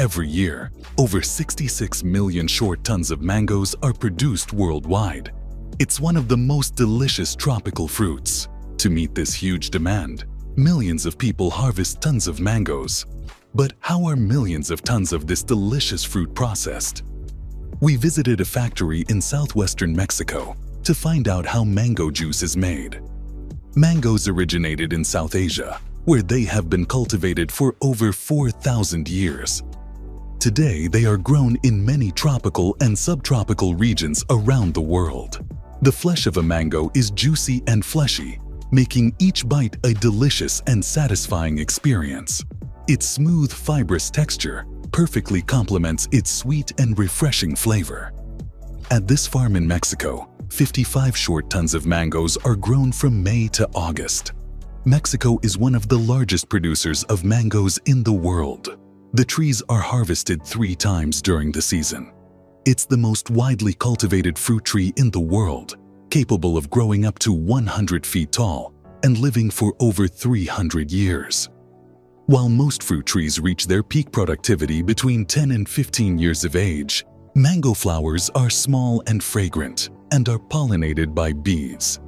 Every year, over 66 million short tons of mangoes are produced worldwide. It's one of the most delicious tropical fruits. To meet this huge demand, millions of people harvest tons of mangoes. But how are millions of tons of this delicious fruit processed? We visited a factory in southwestern Mexico to find out how mango juice is made. Mangoes originated in South Asia, where they have been cultivated for over 4,000 years. Today, they are grown in many tropical and subtropical regions around the world. The flesh of a mango is juicy and fleshy, making each bite a delicious and satisfying experience. Its smooth, fibrous texture perfectly complements its sweet and refreshing flavor. At this farm in Mexico, 55 short tons of mangoes are grown from May to August. Mexico is one of the largest producers of mangoes in the world. The trees are harvested 3 times during the season. It's the most widely cultivated fruit tree in the world, capable of growing up to 100 feet tall and living for over 300 years. While most fruit trees reach their peak productivity between 10 and 15 years of age, mango flowers are small and fragrant and are pollinated by bees.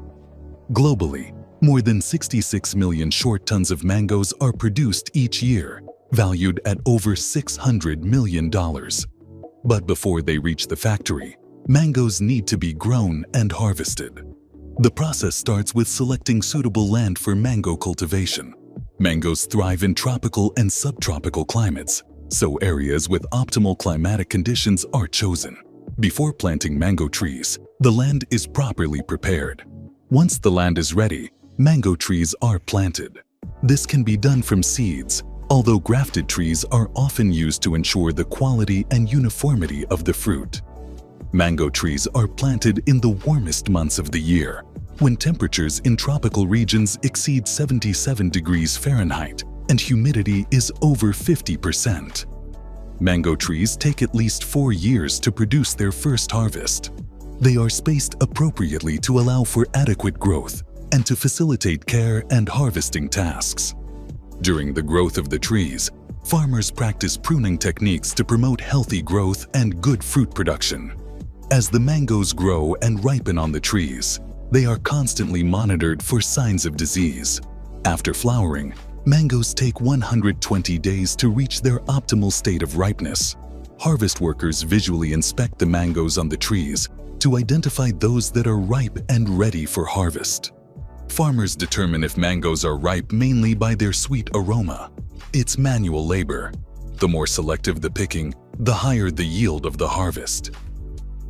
Globally, more than 66 million short tons of mangoes are produced each year, valued at over $600 million. But before they reach the factory, mangoes need to be grown and harvested. The process starts with selecting suitable land for mango cultivation. Mangoes thrive in tropical and subtropical climates, so areas with optimal climatic conditions are chosen. Before planting mango trees, the land is properly prepared. Once the land is ready, mango trees are planted. This can be done from seeds, although grafted trees are often used to ensure the quality and uniformity of the fruit. Mango trees are planted in the warmest months of the year, when temperatures in tropical regions exceed 77 degrees Fahrenheit and humidity is over 50%. Mango trees take at least 4 years to produce their first harvest. They are spaced appropriately to allow for adequate growth and to facilitate care and harvesting tasks. During the growth of the trees, farmers practice pruning techniques to promote healthy growth and good fruit production. As the mangoes grow and ripen on the trees, they are constantly monitored for signs of disease. After flowering, mangoes take 120 days to reach their optimal state of ripeness. Harvest workers visually inspect the mangoes on the trees to identify those that are ripe and ready for harvest. Farmers determine if mangoes are ripe mainly by their sweet aroma. It's manual labor. The more selective the picking, the higher the yield of the harvest.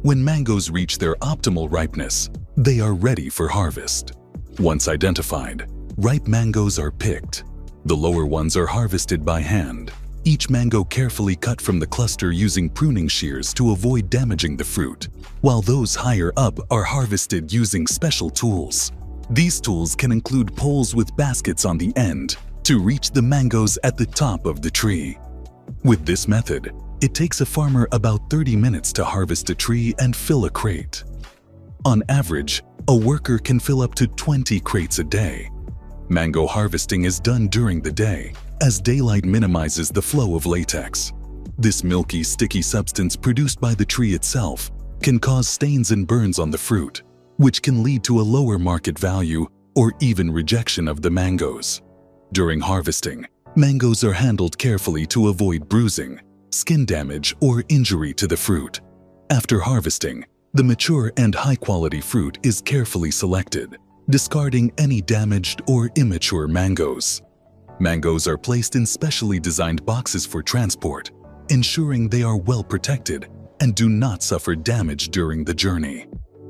When mangoes reach their optimal ripeness, they are ready for harvest. Once identified, ripe mangoes are picked. The lower ones are harvested by hand, each mango carefully cut from the cluster using pruning shears to avoid damaging the fruit, while those higher up are harvested using special tools. These tools can include poles with baskets on the end to reach the mangoes at the top of the tree. With this method, it takes a farmer about 30 minutes to harvest a tree and fill a crate. On average, a worker can fill up to 20 crates a day. Mango harvesting is done during the day, as daylight minimizes the flow of latex. This milky, sticky substance produced by the tree itself can cause stains and burns on the fruit, which can lead to a lower market value or even rejection of the mangoes. During harvesting, mangoes are handled carefully to avoid bruising, skin damage, or injury to the fruit. After harvesting, the mature and high-quality fruit is carefully selected, discarding any damaged or immature mangoes. Mangoes are placed in specially designed boxes for transport, ensuring they are well protected and do not suffer damage during the journey.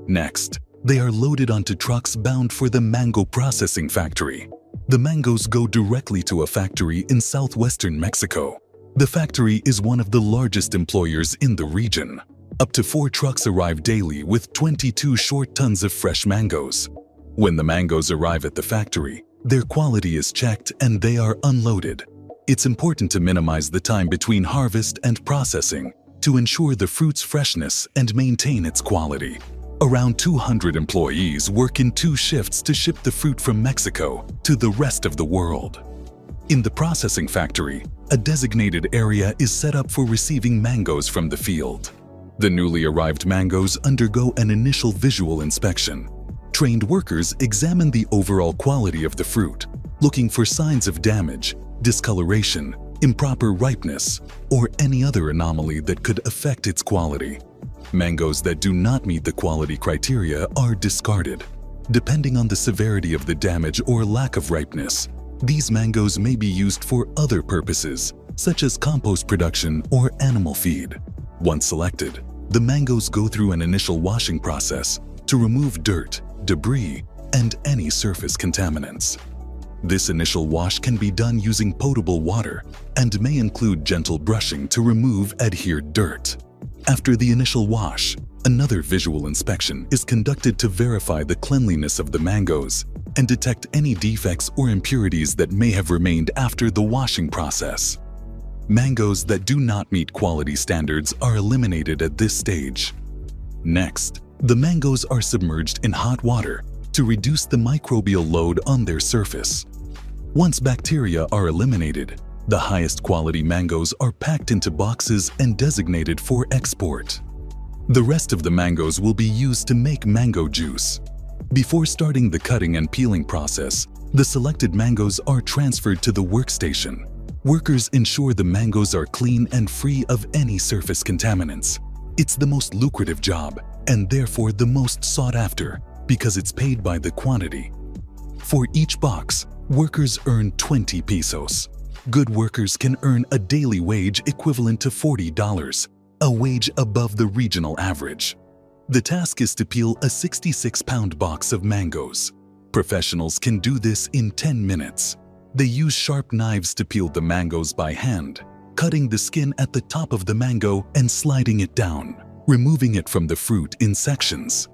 Next, they are loaded onto trucks bound for the mango processing factory. The mangoes go directly to a factory in southwestern Mexico. The factory is one of the largest employers in the region. Up to 4 trucks arrive daily with 22 short tons of fresh mangoes. When the mangoes arrive at the factory, their quality is checked and they are unloaded. It's important to minimize the time between harvest and processing to ensure the fruit's freshness and maintain its quality. Around 200 employees work in 2 shifts to ship the fruit from Mexico to the rest of the world. In the processing factory, a designated area is set up for receiving mangoes from the field. The newly arrived mangoes undergo an initial visual inspection. Trained workers examine the overall quality of the fruit, looking for signs of damage, discoloration, improper ripeness, or any other anomaly that could affect its quality. Mangoes that do not meet the quality criteria are discarded. Depending on the severity of the damage or lack of ripeness, these mangoes may be used for other purposes, such as compost production or animal feed. Once selected, the mangoes go through an initial washing process to remove dirt, debris, and any surface contaminants. This initial wash can be done using potable water and may include gentle brushing to remove adhered dirt. After the initial wash, another visual inspection is conducted to verify the cleanliness of the mangoes and detect any defects or impurities that may have remained after the washing process. Mangoes that do not meet quality standards are eliminated at this stage. Next, the mangoes are submerged in hot water to reduce the microbial load on their surface. Once bacteria are eliminated, the highest quality mangoes are packed into boxes and designated for export. The rest of the mangoes will be used to make mango juice. Before starting the cutting and peeling process, the selected mangoes are transferred to the workstation. Workers ensure the mangoes are clean and free of any surface contaminants. It's the most lucrative job and therefore the most sought after because it's paid by the quantity. For each box, workers earn 20 pesos. Good workers can earn a daily wage equivalent to $40, a wage above the regional average. The task is to peel a 66-pound box of mangoes. Professionals can do this in 10 minutes. They use sharp knives to peel the mangoes by hand, cutting the skin at the top of the mango and sliding it down, removing it from the fruit in sections.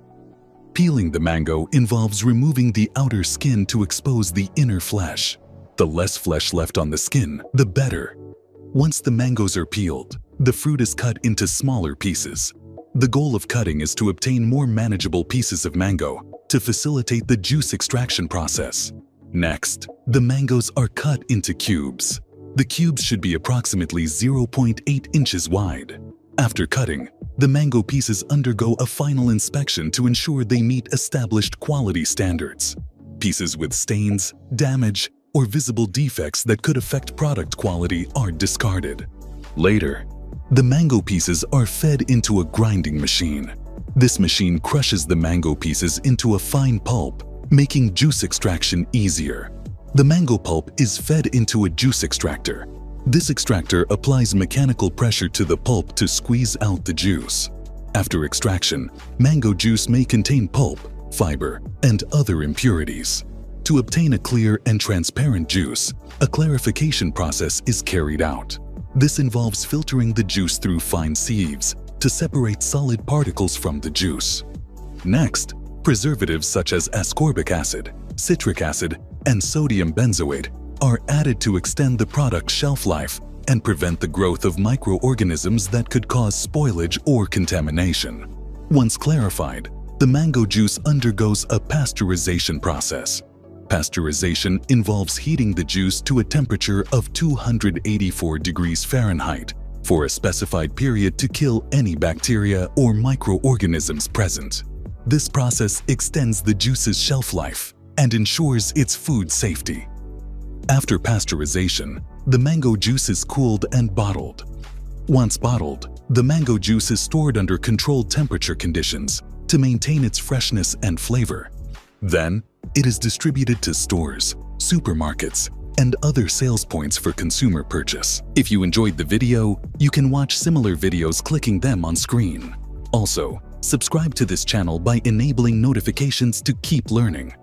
Peeling the mango involves removing the outer skin to expose the inner flesh. The less flesh left on the skin, the better. Once the mangoes are peeled, the fruit is cut into smaller pieces. The goal of cutting is to obtain more manageable pieces of mango to facilitate the juice extraction process. Next, the mangoes are cut into cubes. The cubes should be approximately 0.8 inches wide. After cutting, the mango pieces undergo a final inspection to ensure they meet established quality standards. Pieces with stains, damage, or visible defects that could affect product quality are discarded. Later, the mango pieces are fed into a grinding machine. This machine crushes the mango pieces into a fine pulp, making juice extraction easier. The mango pulp is fed into a juice extractor. This extractor applies mechanical pressure to the pulp to squeeze out the juice. After extraction, mango juice may contain pulp, fiber, and other impurities. To obtain a clear and transparent juice, a clarification process is carried out. This involves filtering the juice through fine sieves to separate solid particles from the juice. Next, preservatives such as ascorbic acid, citric acid, and sodium benzoate are added to extend the product's shelf life and prevent the growth of microorganisms that could cause spoilage or contamination. Once clarified, the mango juice undergoes a pasteurization process. Pasteurization involves heating the juice to a temperature of 284 degrees Fahrenheit for a specified period to kill any bacteria or microorganisms present. This process extends the juice's shelf life and ensures its food safety. After pasteurization, the mango juice is cooled and bottled. Once bottled, the mango juice is stored under controlled temperature conditions to maintain its freshness and flavor. Then, it is distributed to stores, supermarkets, and other sales points for consumer purchase. If you enjoyed the video, you can watch similar videos clicking them on screen. Also, subscribe to this channel by enabling notifications to keep learning.